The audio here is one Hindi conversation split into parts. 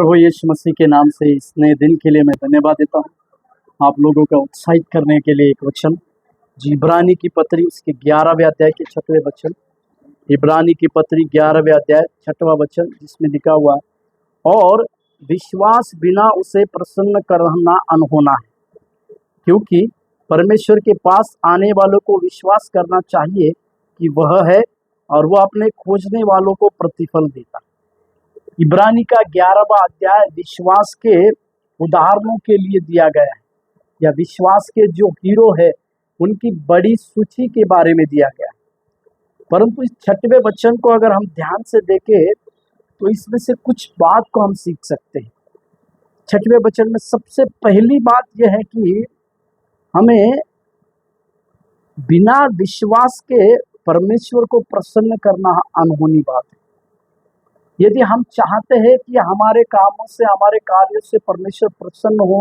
प्रभु यीशु मसीह के नाम से इस नए दिन के लिए मैं धन्यवाद देता हूँ। आप लोगों का उत्साहित करने के लिए एक वचन इब्रानी की पत्री उसके 11वें अध्याय के 6वें वचन, इब्रानी की पत्री 11वें अध्याय 6वां वचन, जिसमें लिखा हुआ है, और विश्वास बिना उसे प्रसन्न करना अनहोना है, क्योंकि परमेश्वर के पास आने वालों को विश्वास करना चाहिए कि वह है और वह अपने खोजने वालों को प्रतिफल देता है। इब्रानी का 11वां अध्याय विश्वास के उदाहरणों के लिए दिया गया है, या विश्वास के जो हीरो है उनकी बड़ी सूची के बारे में दिया गया है। परंतु इस 6वें वचन को अगर हम ध्यान से देखें तो इसमें से कुछ बात को हम सीख सकते हैं। 6वें वचन में सबसे पहली बात यह है कि हमें बिना विश्वास के परमेश्वर को प्रसन्न करना अनहोनी बात है। यदि हम चाहते हैं कि हमारे कामों से, हमारे कार्यों से परमेश्वर प्रसन्न हो,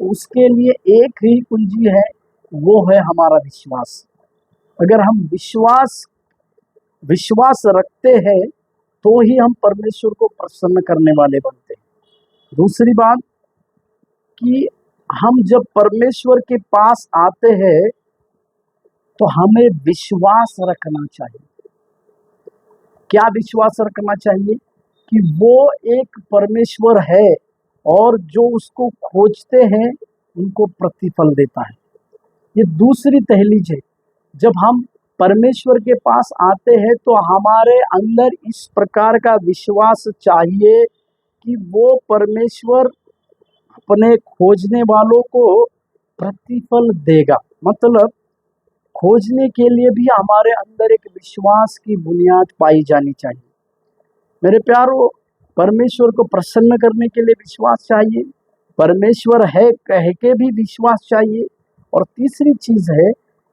तो उसके लिए एक ही कुंजी है, वो है हमारा विश्वास। अगर हम विश्वास रखते हैं तो ही हम परमेश्वर को प्रसन्न करने वाले बनते हैं। दूसरी बात कि हम जब परमेश्वर के पास आते हैं तो हमें विश्वास रखना चाहिए। क्या विश्वास रखना चाहिए? कि वो एक परमेश्वर है और जो उसको खोजते हैं उनको प्रतिफल देता है। ये दूसरी दहलीज है। जब हम परमेश्वर के पास आते हैं तो हमारे अंदर इस प्रकार का विश्वास चाहिए कि वो परमेश्वर अपने खोजने वालों को प्रतिफल देगा। मतलब खोजने के लिए भी हमारे अंदर एक विश्वास की बुनियाद पाई जानी चाहिए। मेरे प्यारो, परमेश्वर को प्रसन्न करने के लिए विश्वास चाहिए, परमेश्वर है कह के भी विश्वास चाहिए, और तीसरी चीज है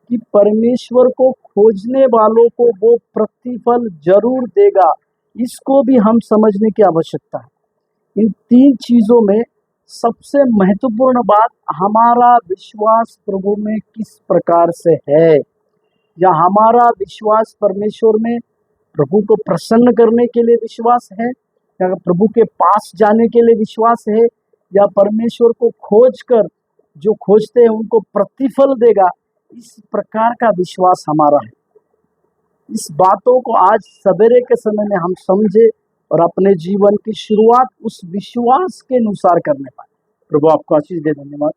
कि परमेश्वर को खोजने वालों को वो प्रतिफल जरूर देगा। इसको भी हम समझने की आवश्यकता है। इन तीन चीजों में सबसे महत्वपूर्ण बात हमारा विश्वास प्रभु में किस प्रकार से है, या हमारा विश्वास परमेश्वर में प्रभु को प्रसन्न करने के लिए विश्वास है, या प्रभु के पास जाने के लिए विश्वास है, या परमेश्वर को खोज कर जो खोजते हैं उनको प्रतिफल देगा, इस प्रकार का विश्वास हमारा है। इस बातों को आज सवेरे के समय में हम समझे और अपने जीवन की शुरुआत उस विश्वास के अनुसार करने पाए। प्रभु आपको आशीष दे। धन्यवाद।